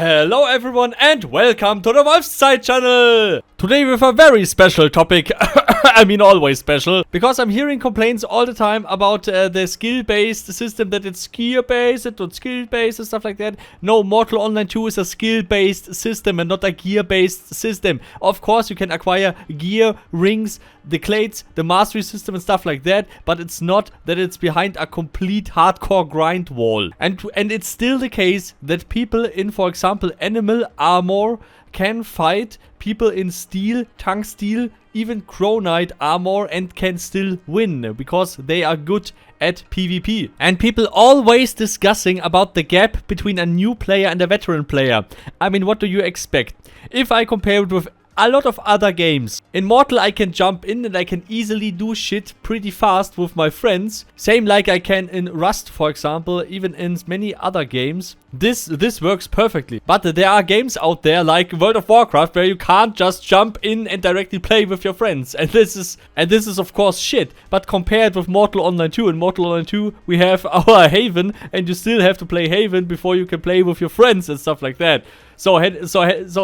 Hello everyone and welcome to the Wolfside channel! Today with a very special topic, I mean always special, because I'm hearing complaints all the time about the skill-based system, that it's gear-based, it's not skill-based and stuff like that. No, Mortal Online 2 is a skill-based system and not a gear-based system. Of course you can acquire gear, rings, the clades, the mastery system and stuff like that, but it's not that it's behind a complete hardcore grind wall. And it's still the case that people in, for example, animal armor can fight people in steel, tongue steel, even chronite armor and can still win because they are good at PvP. And people always discussing about the gap between a new player and a veteran player. I mean, what do you expect? If I compare it with a lot of other games. In Mortal I can jump in and I can easily do shit pretty fast with my friends. Same like I can in Rust, for example, even in many other games. This works perfectly. But there are games out there like World of Warcraft where you can't just jump in and directly play with your friends. And this is of course shit. But compared with Mortal Online 2, in Mortal Online 2 we have our Haven and you still have to play Haven before you can play with your friends and stuff like that. So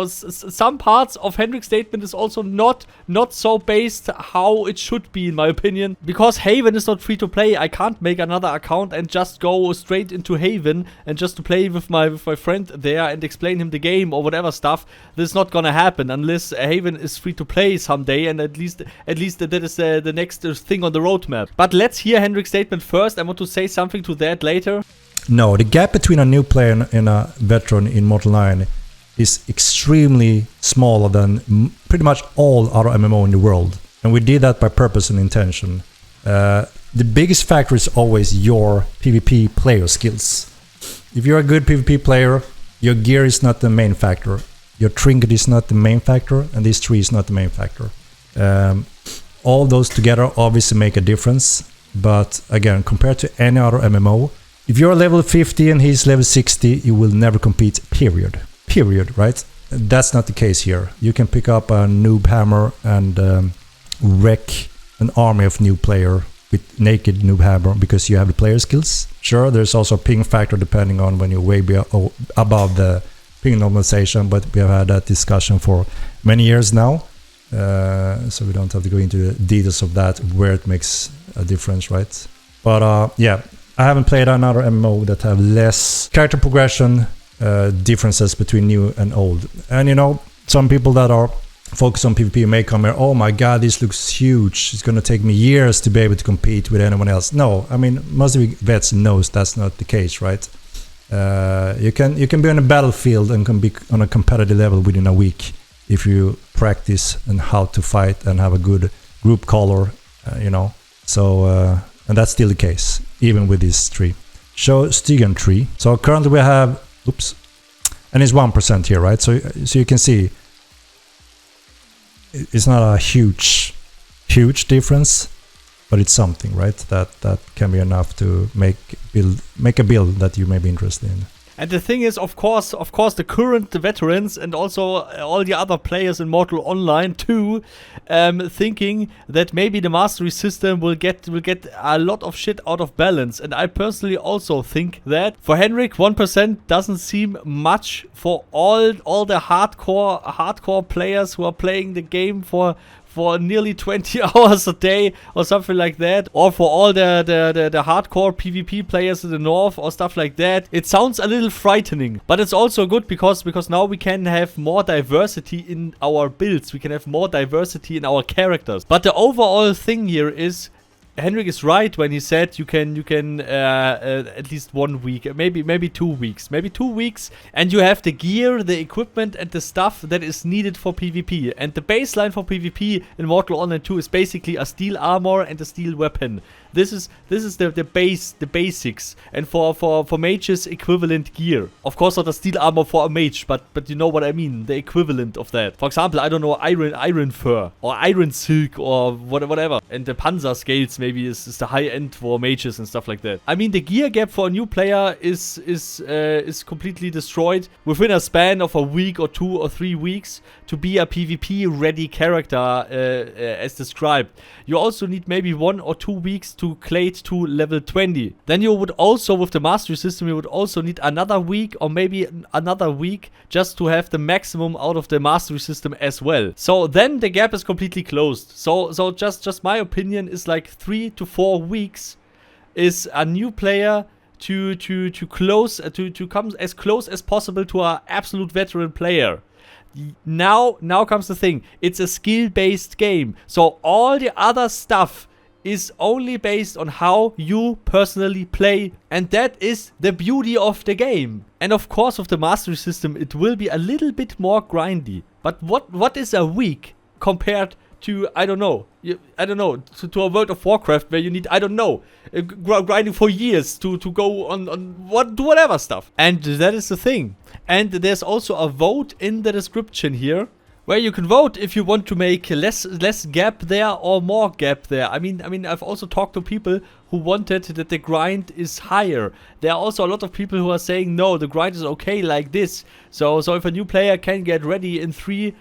some parts of Henrik Statement is also not so based how it should be in my opinion. Because Haven is not free to play. I can't make another account and just go straight into Haven and just to play with my friend there and explain him the game or whatever stuff. This is not gonna happen unless Haven is free to play someday, and at least that is the next thing on the roadmap. But let's hear Henrik Statement first. I want to say something to that later. No, the gap between a new player and a veteran in Mortal 9 is extremely smaller than pretty much all other MMO in the world. And we did that by purpose and intention. The biggest factor is always your PvP player skills. If you're a good PvP player, your gear is not the main factor. Your trinket is not the main factor, and this tree is not the main factor. All those together obviously make a difference. But again, compared to any other MMO, if you're level 50 and he's level 60, you will never compete, period. Period, right? That's not the case here. You can pick up a noob hammer and wreck an army of new player with naked noob hammer because you have the player skills. Sure, there's also a ping factor depending on when you're way above the ping normalization, but we have had that discussion for many years now. So we don't have to go into the details of that, where it makes a difference, right? But yeah, I haven't played another MMO that have less character progression differences between new and old. And you know, some people that are focused on PvP may come here, oh my god, this looks huge, it's gonna take me years to be able to compete with anyone else. No, I mean, most of you vets knows that's not the case, right? You can be on a battlefield and can be on a competitive level within a week if you practice and how to fight and have a good group color, you know. So and that's still the case even with this tree. Show Stygian tree. So currently we have, oops, and it's 1% here, right? So you can see it's not a huge difference, but it's something, right? That can be enough to make a build that you may be interested in. And the thing is, of course, the current veterans and also all the other players in Mortal Online too, thinking that maybe the mastery system will get a lot of shit out of balance. And I personally also think that for Henrik, 1% doesn't seem much for all the hardcore players who are playing the game for nearly 20 hours a day or something like that, or for all the hardcore PvP players in the north or stuff like that. It sounds a little frightening, but it's also good because now we can have more diversity in our builds, we can have more diversity in our characters. But the overall thing here is, Henrik is right when he said you can at least 1 week, maybe 2 weeks, and you have the gear, the equipment, and the stuff that is needed for PvP. And the baseline for PvP in Mortal Online 2 is basically a steel armor and a steel weapon. This is the basics, and for mages, equivalent gear. Of course not a steel armor for a mage, but you know what I mean, the equivalent of that. For example, I don't know, iron fur or iron silk or whatever, and the panzer scales maybe maybe is the high end for mages and stuff like that. I mean, the gear gap for a new player is completely destroyed within a span of a week or 2 or 3 weeks to be a PvP ready character as described. You also need maybe 1 or 2 weeks to clade to level 20. Then you would also, with the mastery system, you would also need another week or maybe another week just to have the maximum out of the mastery system as well. So then the gap is completely closed. So just my opinion is like 3 to 4 weeks is a new player to come as close as possible to an absolute veteran player. Now comes the thing. It's a skill-based game. So all the other stuff is only based on how you personally play. And that is the beauty of the game. And of course, with the mastery system, it will be a little bit more grindy. But what is a week compared to, I don't know, to a World of Warcraft where you need, I don't know, grinding for years to go on whatever stuff. And that is the thing. And there's also a vote in the description here where you can vote if you want to make less gap there or more gap there. I mean, I've also talked to people who wanted that the grind is higher. There are also a lot of people who are saying, no, the grind is okay like this. So if a new player can get ready in 3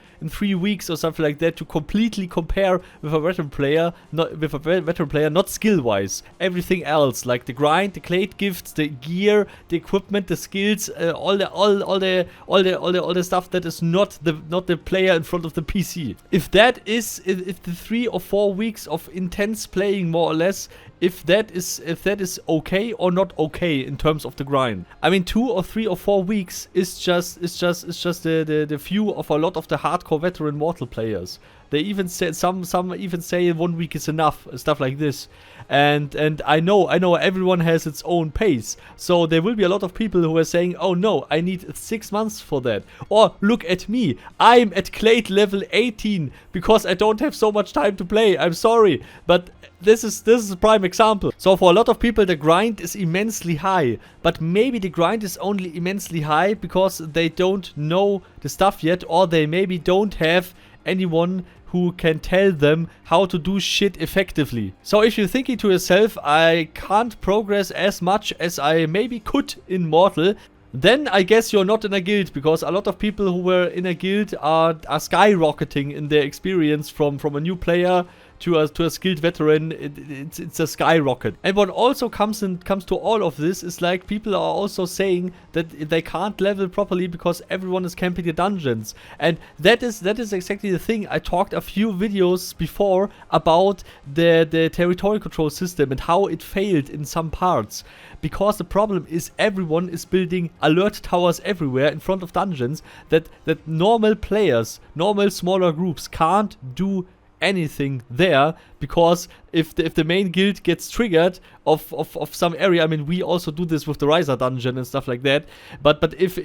weeks or something like that to completely compare with a veteran player, not skill-wise. Everything else, like the grind, the clade gifts, the gear, the equipment, the skills, all the stuff that is not the player in front of the PC. If the 3 or 4 weeks of intense playing, more or less, if that is okay or not okay in terms of the grind. I mean, 2 or 3 or 4 weeks is just the view of a lot of the hardcore veteran Mortal players. They even say some even say 1 week is enough, stuff like this. And I know everyone has its own pace. So there will be a lot of people who are saying, oh no, I need 6 months for that. Or look at me, I'm at clade level 18 because I don't have so much time to play. I'm sorry, but this is a prime example. So for a lot of people, the grind is immensely high, but maybe the grind is only immensely high because they don't know the stuff yet, or they maybe don't have anyone who can tell them how to do shit effectively. So if you're thinking to yourself, I can't progress as much as I maybe could in Mortal, then I guess you're not in a guild, because a lot of people who were in a guild are skyrocketing in their experience from a new player to a skilled veteran. It's a skyrocket. And what also comes to all of this is like people are also saying that they can't level properly because everyone is camping the dungeons. And that is exactly the thing. I talked a few videos before about the territory control system and how it failed in some parts. Because the problem is everyone is building alert towers everywhere in front of dungeons that normal players, normal smaller groups can't do anything there, because if the main guild gets triggered of some area, I mean, we also do this with the Riser dungeon and stuff like that, but if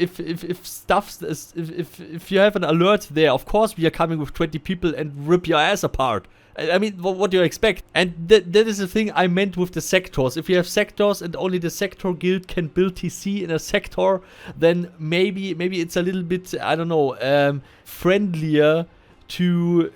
you have an alert there, of course we are coming with 20 people and rip your ass apart. I mean, what do you expect? And that is the thing I meant with the sectors. If you have sectors and only the sector guild can build TC in a sector, then maybe it's a little bit, I don't know, friendlier to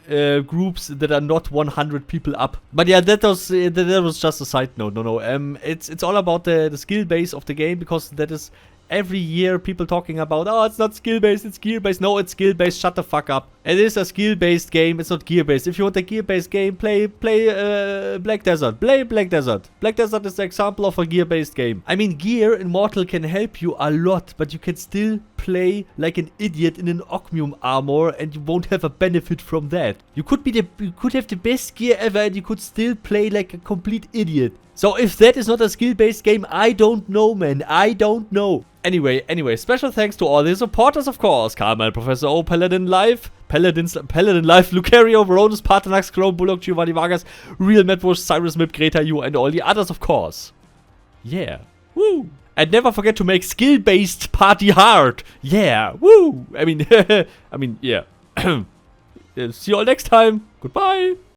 groups that are not 100 people up. But yeah, that was just a side note. No, it's all about the skill base of the game, because that is every year people talking about, oh, it's not skill based, it's gear based. No, it's skill based. Shut the fuck up. It is a skill based game. It's not gear based. If you want a gear based game, play Black Desert. Play Black Desert. Black Desert is the example of a gear based game. I mean, gear in Mortal can help you a lot, but you can still play like an idiot in an Ocmium armor and you won't have a benefit from that. You could have the best gear ever and you could still play like a complete idiot. So if that is not a skill-based game, I don't know, man. I don't know. Anyway, special thanks to all the supporters, of course. Carmel, Professor O, Paladin Life, Lukario, Rhonus, Paarthurnax, Cologne, Bulldog, Giovanni, Vargas, RealMadWurst, Cyriss, Mip, Greta, you, and all the others, of course. Yeah. Woo. And never forget to make skill-based party hard. Yeah. Woo. I mean, yeah. See you all next time. Goodbye.